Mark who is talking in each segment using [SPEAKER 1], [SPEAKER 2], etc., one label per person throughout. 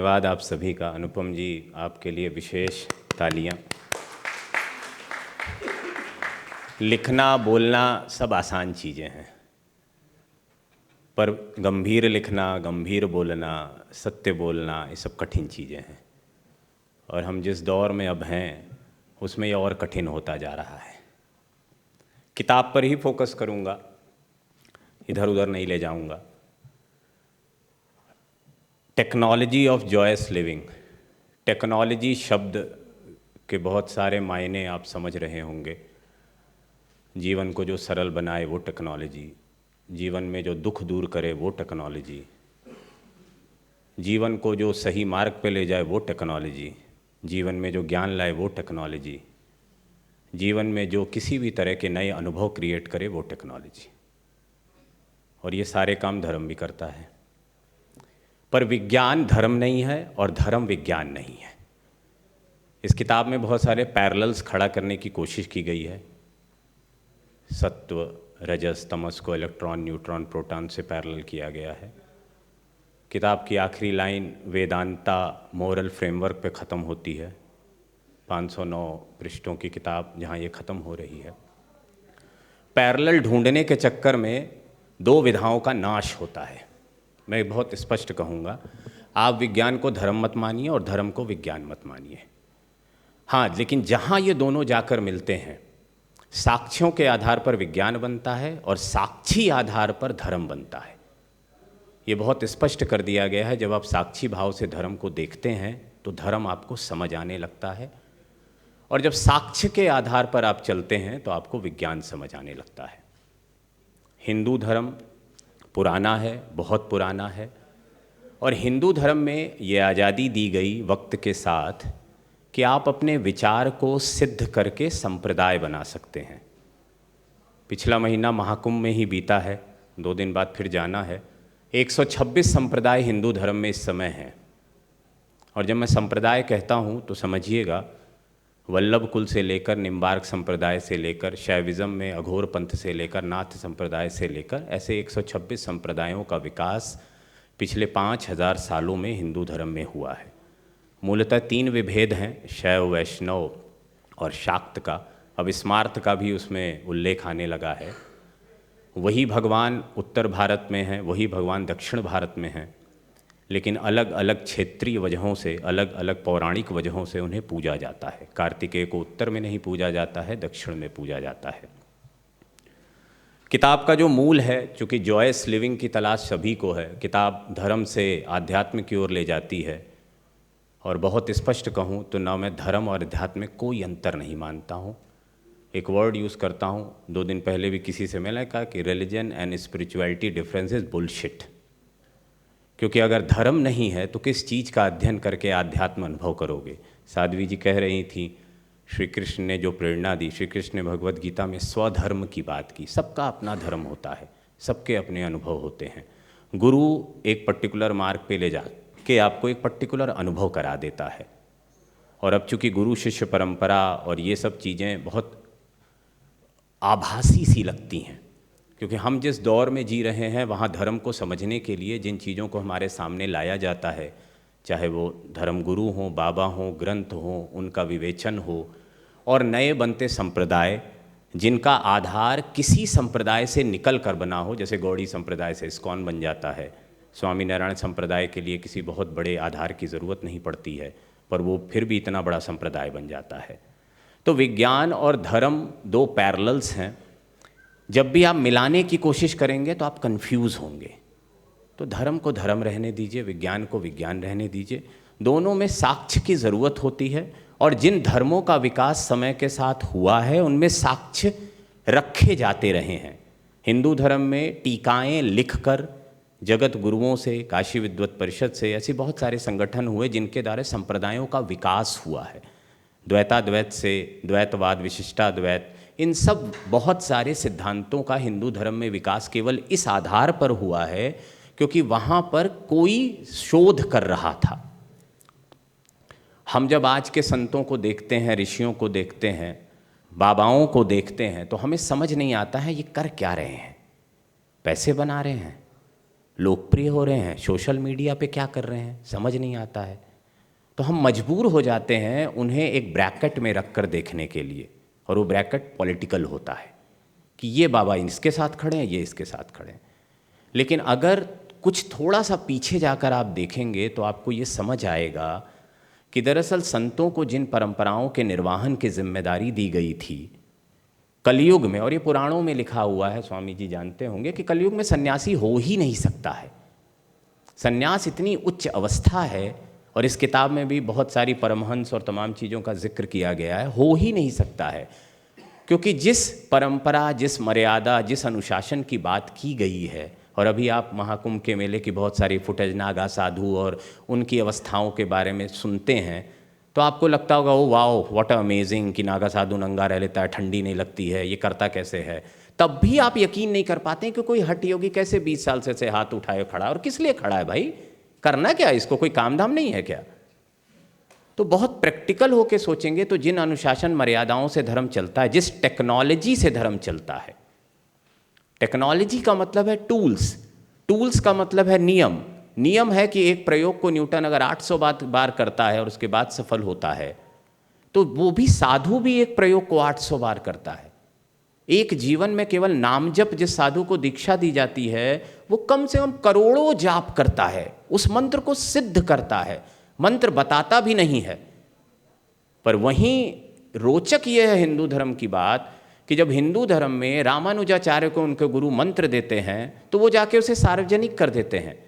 [SPEAKER 1] धन्यवाद आप सभी का। अनुपम जी, आपके लिए विशेष तालियां। लिखना बोलना सब आसान चीज़ें हैं, पर गंभीर लिखना, गंभीर बोलना, सत्य बोलना, ये सब कठिन चीज़ें हैं। और हम जिस दौर में अब हैं उसमें ये और कठिन होता जा रहा है। किताब पर ही फोकस करूँगा, इधर उधर नहीं ले जाऊँगा। Technology of joyous living. Technology शब्द के बहुत सारे मायने आप समझ रहे होंगे। जीवन को जो सरल बनाए वो टेक्नोलॉजी, जीवन में जो दुख दूर करे वो टेक्नोलॉजी, जीवन को जो सही मार्ग पे ले जाए वो टेक्नोलॉजी, जीवन में जो ज्ञान लाए वो टेक्नोलॉजी, जीवन में जो किसी भी तरह के नए अनुभव क्रिएट करे वो टेक्नोलॉजी। और ये सारे काम धर्म भी करता है। पर विज्ञान धर्म नहीं है और धर्म विज्ञान नहीं है। इस किताब में बहुत सारे पैरेलल्स खड़ा करने की कोशिश की गई है। सत्व, रजस, तमस को इलेक्ट्रॉन, न्यूट्रॉन, प्रोटॉन से पैरेलल किया गया है। किताब की आखिरी लाइन वेदांता मोरल फ्रेमवर्क पे ख़त्म होती है। 509 पृष्ठों की किताब जहाँ ये ख़त्म हो रही है। पैरेलल ढूंढने के चक्कर में दो विधाओं का नाश होता है। मैं बहुत स्पष्ट कहूँगा, आप विज्ञान को धर्म मत मानिए और धर्म को विज्ञान मत मानिए। हाँ, लेकिन जहाँ ये दोनों जाकर मिलते हैं, साक्ष्यों के आधार पर विज्ञान बनता है और साक्षी आधार पर धर्म बनता है। ये बहुत स्पष्ट कर दिया गया है। जब आप साक्षी भाव से धर्म को देखते हैं तो धर्म आपको समझ आने लगता है, और जब साक्ष्य के आधार पर आप चलते हैं तो आपको विज्ञान समझ आने लगता है। हिंदू धर्म पुराना है, बहुत पुराना है, और हिंदू धर्म में ये आज़ादी दी गई वक्त के साथ कि आप अपने विचार को सिद्ध करके संप्रदाय बना सकते हैं। पिछला महीना महाकुंभ में ही बीता है, 2 दिन बाद फिर जाना है। 126 संप्रदाय हिंदू धर्म में इस समय हैं। और जब मैं संप्रदाय कहता हूँ तो समझिएगा, वल्लभ कुल से लेकर निम्बार्क संप्रदाय से लेकर शैविज़म में अघोर पंथ से लेकर नाथ संप्रदाय से लेकर ऐसे 126 संप्रदायों का विकास पिछले 5000 सालों में हिंदू धर्म में हुआ है। मूलतः 3 विभेद हैं, शैव, वैष्णव और शाक्त का। अब स्मार्त का भी उसमें उल्लेख आने लगा है। वही भगवान उत्तर भारत में हैं, वही भगवान दक्षिण भारत में हैं, लेकिन अलग अलग क्षेत्रीय वजहों से, अलग अलग पौराणिक वजहों से उन्हें पूजा जाता है। कार्तिकेय को उत्तर में नहीं पूजा जाता है, दक्षिण में पूजा जाता है। किताब का जो मूल है, चूँकि जॉयस लिविंग की तलाश सभी को है, किताब धर्म से आध्यात्म की ओर ले जाती है। और बहुत स्पष्ट कहूँ तो ना मैं धर्म और अध्यात्म में कोई अंतर नहीं मानता हूँ। एक वर्ड यूज़ करता हूँ, 2 दिन पहले भी किसी से मैंने कहा कि religion and spirituality difference is bullshit. क्योंकि अगर धर्म नहीं है तो किस चीज़ का अध्ययन करके आध्यात्म अनुभव करोगे। साध्वी जी कह रही थी, श्री कृष्ण ने जो प्रेरणा दी, श्री कृष्ण ने भगवद गीता में स्वधर्म की बात की। सबका अपना धर्म होता है, सबके अपने अनुभव होते हैं। गुरु एक पर्टिकुलर मार्ग पे ले जा के आपको एक पर्टिकुलर अनुभव करा देता है। और अब चूँकि गुरु शिष्य परंपरा और ये सब चीज़ें बहुत आभासी सी लगती हैं, क्योंकि हम जिस दौर में जी रहे हैं वहाँ धर्म को समझने के लिए जिन चीज़ों को हमारे सामने लाया जाता है, चाहे वो धर्मगुरु हों, बाबा हों, ग्रंथ हों, उनका विवेचन हो, और नए बनते संप्रदाय जिनका आधार किसी संप्रदाय से निकल कर बना हो, जैसे गौड़ी संप्रदाय से इस्कॉन बन जाता है। स्वामीनारायण संप्रदाय के लिए किसी बहुत बड़े आधार की ज़रूरत नहीं पड़ती है, पर वो फिर भी इतना बड़ा संप्रदाय बन जाता है। तो विज्ञान और धर्म 2 पैरेलल्स हैं। जब भी आप मिलाने की कोशिश करेंगे तो आप कंफ्यूज होंगे। तो धर्म को धर्म रहने दीजिए, विज्ञान को विज्ञान रहने दीजिए। दोनों में साक्ष्य की ज़रूरत होती है, और जिन धर्मों का विकास समय के साथ हुआ है उनमें साक्ष्य रखे जाते रहे हैं। हिंदू धर्म में टीकाएँ लिखकर जगत गुरुओं से, काशी विद्वत परिषद से, ऐसे बहुत सारे संगठन हुए जिनके द्वारा संप्रदायों का विकास हुआ है। द्वैताद्वैत से द्वैतवाद, विशिष्टाद्वैत, इन सब बहुत सारे सिद्धांतों का हिंदू धर्म में विकास केवल इस आधार पर हुआ है क्योंकि वहाँ पर कोई शोध कर रहा था। हम जब आज के संतों को देखते हैं, ऋषियों को देखते हैं, बाबाओं को देखते हैं, तो हमें समझ नहीं आता है ये कर क्या रहे हैं। पैसे बना रहे हैं, लोकप्रिय हो रहे हैं, सोशल मीडिया पे क्या कर रहे हैं समझ नहीं आता है। तो हम मजबूर हो जाते हैं उन्हें एक ब्रैकेट में रख कर देखने के लिए, और वो ब्रैकेट पॉलिटिकल होता है कि ये बाबा इसके साथ खड़े हैं, ये इसके साथ खड़े हैं। लेकिन अगर कुछ थोड़ा सा पीछे जाकर आप देखेंगे तो आपको ये समझ आएगा कि दरअसल संतों को जिन परंपराओं के निर्वहन की जिम्मेदारी दी गई थी कलयुग में, और ये पुराणों में लिखा हुआ है, स्वामी जी जानते होंगे कि कलयुग में सन्यासी हो ही नहीं सकता है। सन्यास इतनी उच्च अवस्था है, और इस किताब में भी बहुत सारी परमहंस और तमाम चीज़ों का जिक्र किया गया है, हो ही नहीं सकता है। क्योंकि जिस परंपरा, जिस मर्यादा, जिस अनुशासन की बात की गई है, और अभी आप महाकुंभ के मेले की बहुत सारी फुटेज नागा साधु और उनकी अवस्थाओं के बारे में सुनते हैं तो आपको लगता होगा ओ वाओ व्हाट अमेजिंग कि नागा साधु नंगा रह लेता है, ठंडी नहीं लगती है, ये करता कैसे है। तब भी आप यकीन नहीं कर पाते हैं कि कोई हठ योगी कैसे 20 साल से हाथ उठाए खड़ा, और किस लिए खड़ा है भाई, करना क्या, इसको कोई काम धाम नहीं है क्या। तो बहुत प्रैक्टिकल होके सोचेंगे तो जिन अनुशासन मर्यादाओं से धर्म चलता है, जिस टेक्नोलॉजी से धर्म चलता है, टेक्नोलॉजी का मतलब है टूल्स, टूल्स का मतलब है नियम। नियम है कि एक प्रयोग को न्यूटन अगर 800 बार करता है और उसके बाद सफल होता है, तो वो भी साधु भी एक प्रयोग को 800 बार करता है। एक जीवन में केवल नाम जप जिस साधु को दीक्षा दी जाती है, वो कम से कम करोड़ों जाप करता है, उस मंत्र को सिद्ध करता है, मंत्र बताता भी नहीं है। पर वहीं रोचक ये है हिंदू धर्म की बात कि जब हिंदू धर्म में रामानुजाचार्य को उनके गुरु मंत्र देते हैं तो वो जाके उसे सार्वजनिक कर देते हैं।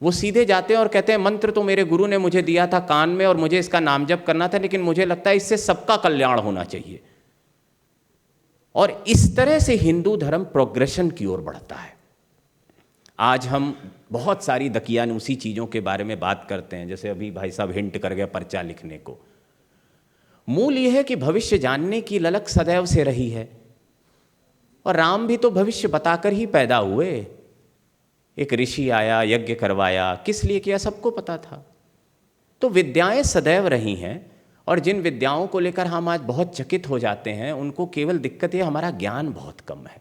[SPEAKER 1] वो सीधे जाते हैं और कहते हैं मंत्र तो मेरे गुरु ने मुझे दिया था कान में और मुझे इसका नाम जप करना था, लेकिन मुझे लगता है इससे सबका कल्याण होना चाहिए। और इस तरह से हिंदू धर्म प्रोग्रेशन की ओर बढ़ता है। आज हम बहुत सारी दकियानूसी चीज़ों के बारे में बात करते हैं, जैसे अभी भाई साहब हिंट कर गए पर्चा लिखने को। मूल यह है कि भविष्य जानने की ललक सदैव से रही है, और राम भी तो भविष्य बताकर ही पैदा हुए। एक ऋषि आया, यज्ञ करवाया, किस लिए किया सबको पता था। तो विद्याएं सदैव रही हैं, और जिन विद्याओं को लेकर हम आज बहुत चकित हो जाते हैं उनको केवल दिक्कत है हमारा ज्ञान बहुत कम है।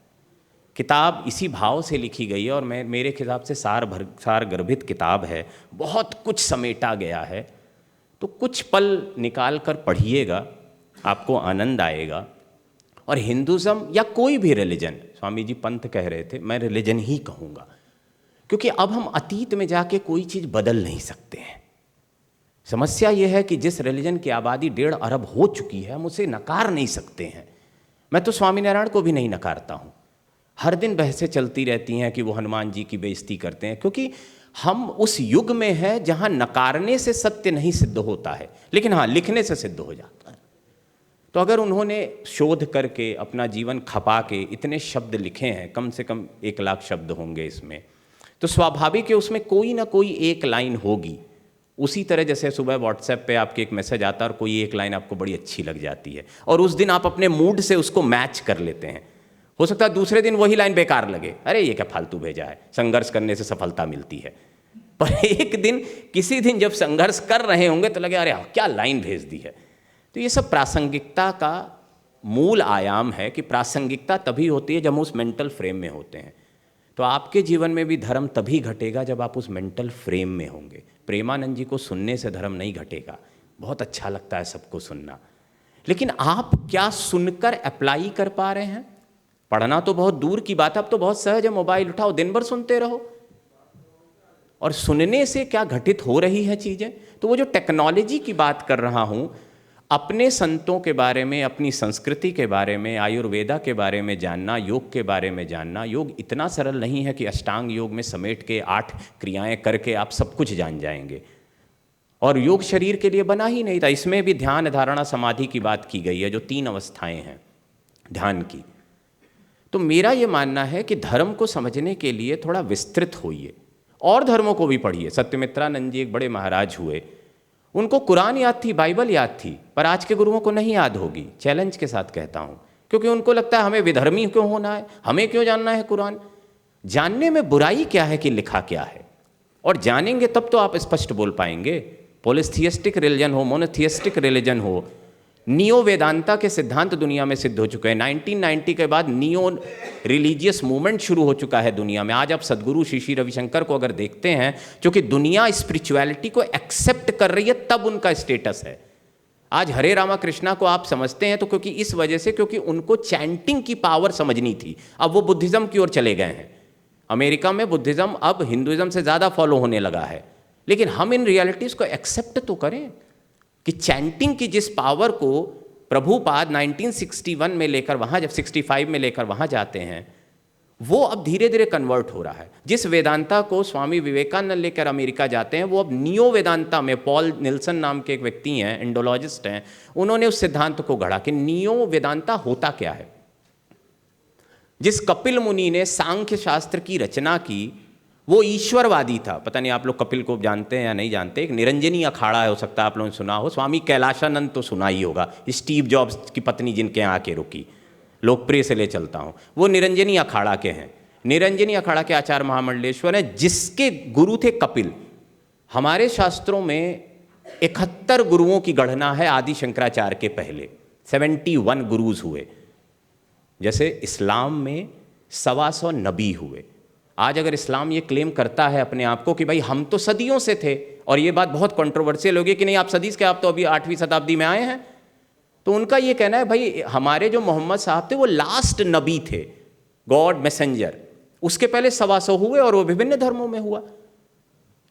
[SPEAKER 1] किताब इसी भाव से लिखी गई है, और मेरे हिसाब से सार गर्भित किताब है, बहुत कुछ समेटा गया है। तो कुछ पल निकाल कर पढ़िएगा, आपको आनंद आएगा। और हिंदुज़म या कोई भी रिलीजन, स्वामी जी पंथ कह रहे थे, मैं रिलीजन ही कहूँगा, क्योंकि अब हम अतीत में जाके कोई चीज़ बदल नहीं सकते हैं। समस्या यह है कि जिस रिलीजन की आबादी 1.5 अरब हो चुकी है, हम उसे नकार नहीं सकते हैं। मैं तो स्वामीनारायण को भी नहीं नकारता हूँ। हर दिन बहसें चलती रहती हैं कि वो हनुमान जी की बेइज्जती करते हैं, क्योंकि हम उस युग में हैं जहाँ नकारने से सत्य नहीं सिद्ध होता है, लेकिन हाँ लिखने से सिद्ध हो जाता है। तो अगर उन्होंने शोध करके अपना जीवन खपा के इतने शब्द लिखे हैं, कम से कम 1 लाख शब्द होंगे इसमें, तो स्वाभाविक है उसमें कोई ना कोई एक लाइन होगी। उसी तरह जैसे सुबह व्हाट्सएप पे आपके एक मैसेज आता है और कोई एक लाइन आपको बड़ी अच्छी लग जाती है, और उस दिन आप अपने मूड से उसको मैच कर लेते हैं। हो सकता है दूसरे दिन वही लाइन बेकार लगे, अरे ये क्या फालतू भेजा है, संघर्ष करने से सफलता मिलती है। पर एक दिन किसी दिन जब संघर्ष कर रहे होंगे तो लगे अरे क्या लाइन भेज दी है। तो ये सब प्रासंगिकता का मूल आयाम है कि प्रासंगिकता तभी होती है जब हम उस मेंटल फ्रेम में होते हैं। तो आपके जीवन में भी धर्म तभी घटेगा जब आप उस मेंटल फ्रेम में होंगे। प्रेमानंद जी को सुनने से धर्म नहीं घटेगा, बहुत अच्छा लगता है सबको सुनना, लेकिन आप क्या सुनकर अप्लाई कर पा रहे हैं? पढ़ना तो बहुत दूर की बात है, अब तो बहुत सहज है, मोबाइल उठाओ दिन भर सुनते रहो। और सुनने से क्या घटित हो रही है चीज़ें? तो वो जो टेक्नोलॉजी की बात कर रहा हूँ, अपने संतों के बारे में, अपनी संस्कृति के बारे में, आयुर्वेदा के बारे में जानना, योग के बारे में जानना। योग इतना सरल नहीं है कि अष्टांग योग में समेट के 8 क्रियाएं करके आप सब कुछ जान जाएंगे, और योग शरीर के लिए बना ही नहीं था। इसमें भी ध्यान, धारणा, समाधि की बात की गई है, जो 3 अवस्थाएं हैं ध्यान की। तो मेरा ये मानना है कि धर्म को समझने के लिए थोड़ा विस्तृत होइए, और धर्मों को भी पढ़िए। सत्यमित्रानंद जी एक बड़े महाराज हुए, उनको कुरान याद थी, बाइबल याद थी, पर आज के गुरुओं को नहीं याद होगी। चैलेंज के साथ कहता हूँ, क्योंकि उनको लगता है हमें विधर्मी क्यों होना है, हमें क्यों जानना है कुरान। जानने में बुराई क्या है कि लिखा क्या है, और जानेंगे तब तो आप स्पष्ट बोल पाएंगे। पॉलिथियस्टिक रिलीजन हो, मोनोथियस्टिक रिलीजन हो, नियो वेदांता के सिद्धांत दुनिया में सिद्ध हो चुके हैं। 1990 के बाद नियो रिलीजियस मूवमेंट शुरू हो चुका है दुनिया में। आज आप सदगुरु श्री श्री रविशंकर को अगर देखते हैं, क्योंकि दुनिया स्पिरिचुअलिटी को एक्सेप्ट कर रही है, तब उनका स्टेटस है। आज हरे रामा कृष्णा को आप समझते हैं तो क्योंकि इस वजह से, क्योंकि उनको चैंटिंग की पावर समझनी थी। अब वो बुद्धिज्म की ओर चले गए हैं। अमेरिका में बुद्धिज्म अब हिंदुइज्म से ज़्यादा फॉलो होने लगा है। लेकिन हम इन रियलिटीज़ को एक्सेप्ट तो करें कि चैंटिंग की जिस पावर को प्रभुपाद 1961 में लेकर वहाँ, जब 65 में लेकर वहाँ जाते हैं, वो अब धीरे धीरे कन्वर्ट हो रहा है। जिस वेदांता को स्वामी विवेकानंद लेकर अमेरिका जाते हैं, वो अब नियो वेदांता में, पॉल निल्सन नाम के एक व्यक्ति हैं, इंडोलॉजिस्ट हैं, उन्होंने उस सिद्धांत को गढ़ा कि नियो वेदांता होता क्या है। जिस कपिल मुनि ने सांख्य शास्त्र की रचना की, वो ईश्वरवादी था। पता नहीं आप लोग कपिल को जानते हैं या नहीं जानते। एक निरंजनी अखाड़ा है, हो सकता है आप लोगों ने सुना हो। स्वामी कैलाशानंद तो सुना ही होगा, स्टीव जॉब्स की पत्नी जिनके यहाँ आके रुकी, लोकप्रिय से ले चलता हूँ। वो निरंजनी अखाड़ा के हैं। निरंजनी अखाड़ा के आचार्य महामंडलेश्वर हैं, जिसके गुरु थे कपिल। हमारे शास्त्रों में 71 गुरुओं की गणना है आदि शंकराचार्य के पहले। 71 गुरुज हुए। जैसे इस्लाम में 125 नबी हुए। आज अगर इस्लाम ये क्लेम करता है अपने आप को कि भाई हम तो सदियों से थे, और ये बात बहुत कंट्रोवर्शियल होगी कि नहीं आप सदी से, आप तो अभी 8वीं शताब्दी में आए हैं, तो उनका ये कहना है भाई हमारे जो मोहम्मद साहब थे वो लास्ट नबी थे, गॉड मैसेंजर। उसके पहले 125 हुए और वो विभिन्न धर्मों में हुआ।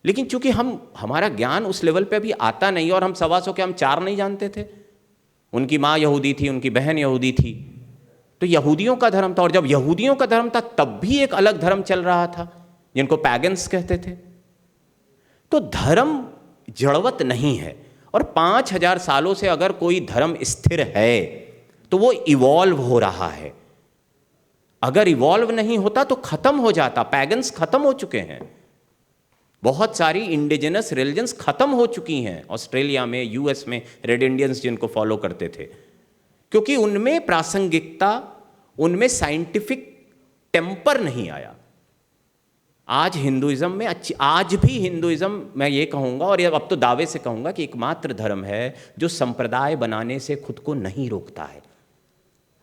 [SPEAKER 1] लेकिन चूंकि हमारा ज्ञान उस लेवल पे अभी आता नहीं, और हम 125 के हम 4 नहीं जानते थे। उनकी माँ यहूदी थी, उनकी बहन यहूदी थी, तो यहूदियों का धर्म था। और जब यहूदियों का धर्म था तब भी एक अलग धर्म चल रहा था जिनको पैगन्स कहते थे। तो धर्म जड़वत नहीं है, और 5000 सालों से अगर कोई धर्म स्थिर है तो वो इवॉल्व हो रहा है। अगर इवॉल्व नहीं होता तो खत्म हो जाता। पैगन्स खत्म हो चुके हैं, बहुत सारी इंडिजिनस रिलीजन्स खत्म हो चुकी हैं। ऑस्ट्रेलिया में, यूएस में रेड इंडियंस जिनको फॉलो करते थे, क्योंकि उनमें प्रासंगिकता, उनमें साइंटिफिक टेम्पर नहीं आया। आज हिंदुइज्म में आज भी हिंदुइज्म, मैं ये कहूँगा और अब तो दावे से कहूँगा कि एकमात्र धर्म है जो संप्रदाय बनाने से खुद को नहीं रोकता है।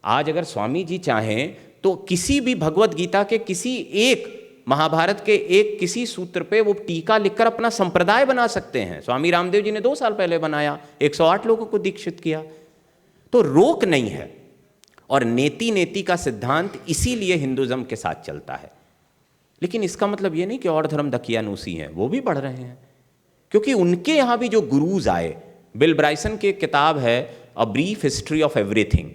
[SPEAKER 1] आज अगर स्वामी जी चाहें तो किसी भी भगवत गीता के किसी एक, महाभारत के एक किसी सूत्र पे वो टीका लिखकर अपना संप्रदाय बना सकते हैं। स्वामी रामदेव जी ने 2 साल पहले बनाया, 108 लोगों को दीक्षित किया। तो रोक नहीं है। और नेति नेति का सिद्धांत इसीलिए हिंदुइज्म के साथ चलता है। लेकिन इसका मतलब ये नहीं कि और धर्म दकियानूसी हैं, वो भी बढ़ रहे हैं, क्योंकि उनके यहाँ भी जो गुरुज आए। बिल ब्राइसन की एक किताब है a brief history of everything.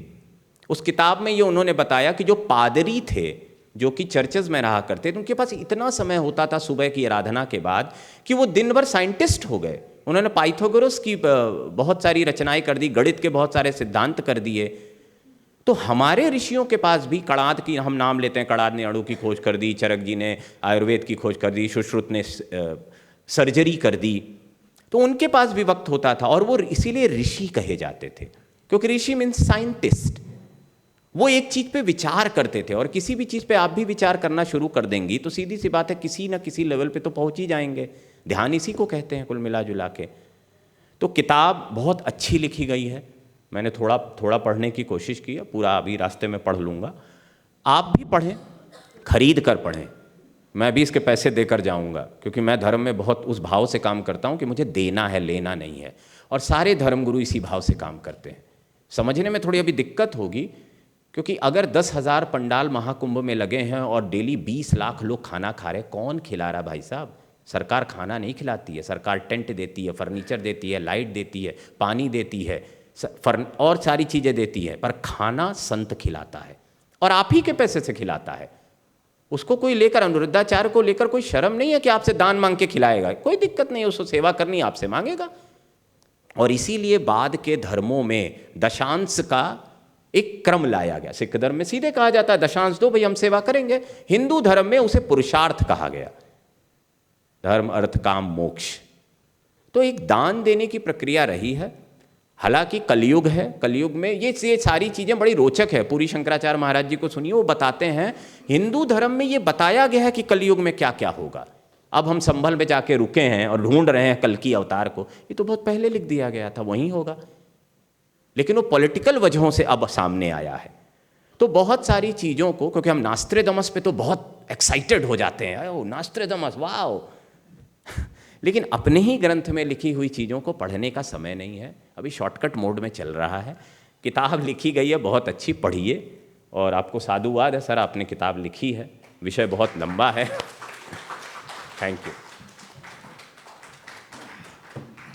[SPEAKER 1] उस किताब में ये उन्होंने बताया कि जो पादरी थे, जो कि चर्चेज में रहा करते थे, उनके पास इतना समय होता था सुबह की आराधना के बाद कि वो दिन भर साइंटिस्ट हो गए। उन्होंने पाइथागोरस की बहुत सारी रचनाएं कर दी, गणित के बहुत सारे सिद्धांत कर दिए। तो हमारे ऋषियों के पास भी, कणाद की हम नाम लेते हैं, कणाद ने अणु की खोज कर दी, चरक जी ने आयुर्वेद की खोज कर दी, सुश्रुत ने सर्जरी कर दी। तो उनके पास भी वक्त होता था, और वो इसीलिए ऋषि कहे जाते थे, क्योंकि ऋषि मीन्स साइंटिस्ट। वो एक चीज़ पे विचार करते थे, और किसी भी चीज़ पे आप भी विचार करना शुरू कर देंगी तो सीधी सी बात है किसी ना किसी लेवल पे तो पहुंच ही जाएंगे। ध्यान इसी को कहते हैं कुल मिला जुला के। तो किताब बहुत अच्छी लिखी गई है। मैंने थोड़ा थोड़ा पढ़ने की कोशिश की है, पूरा अभी रास्ते में पढ़ लूँगा। आप भी पढ़ें, खरीद कर पढ़ें। मैं भी इसके पैसे देकर जाऊँगा, क्योंकि मैं धर्म में बहुत उस भाव से काम करता हूँ कि मुझे देना है, लेना नहीं है। और सारे धर्मगुरु इसी भाव से काम करते हैं। समझने में थोड़ी अभी दिक्कत होगी, क्योंकि अगर 10,000 पंडाल महाकुंभ में लगे हैं और डेली 20 लाख लोग खाना खा रहे हैं, कौन खिला रहा भाई साहब? सरकार खाना नहीं खिलाती है। सरकार टेंट देती है, फर्नीचर देती है, लाइट देती है, पानी देती है, और सारी चीज़ें देती है, पर खाना संत खिलाता है, और आप ही के पैसे से खिलाता है। उसको कोई लेकर, अनुरुद्धाचार्य को लेकर कोई शर्म नहीं है कि आपसे दान मांग के खिलाएगा। कोई दिक्कत नहीं है, उसको सेवा करनी आपसे मांगेगा। और इसीलिए बाद के धर्मों में दशांश का एक क्रम लाया गया। सिख धर्म में सीधे कहा जाता है दशांश दो भाई, हम सेवा करेंगे। हिंदू धर्म में उसे पुरुषार्थ कहा गया, धर्म अर्थ काम मोक्ष। तो एक दान देने की प्रक्रिया रही है। हालांकि कलयुग है, कलयुग में ये सारी चीज़ें बड़ी रोचक है। पूरी शंकराचार्य महाराज जी को सुनिए, वो बताते हैं हिंदू धर्म में ये बताया गया है कि कलयुग में क्या क्या होगा। अब हम संभल में जाके रुके हैं और ढूंढ रहे हैं कल की अवतार को, ये तो बहुत पहले लिख दिया गया था, वहीं होगा। लेकिन वो पॉलिटिकल वजहों से अब सामने आया है। तो बहुत सारी चीज़ों को, क्योंकि हम नास्ट्रेदमस पे तो बहुत एक्साइटेड हो जाते हैं, ओ नास्ट्रेदमस वाओ लेकिन अपने ही ग्रंथ में लिखी हुई चीज़ों को पढ़ने का समय नहीं है। अभी शॉर्टकट मोड में चल रहा है। किताब लिखी गई है, बहुत अच्छी, पढ़िए। और आपको साधुवाद है सर, आपने किताब लिखी है, विषय बहुत लंबा है। Thank you.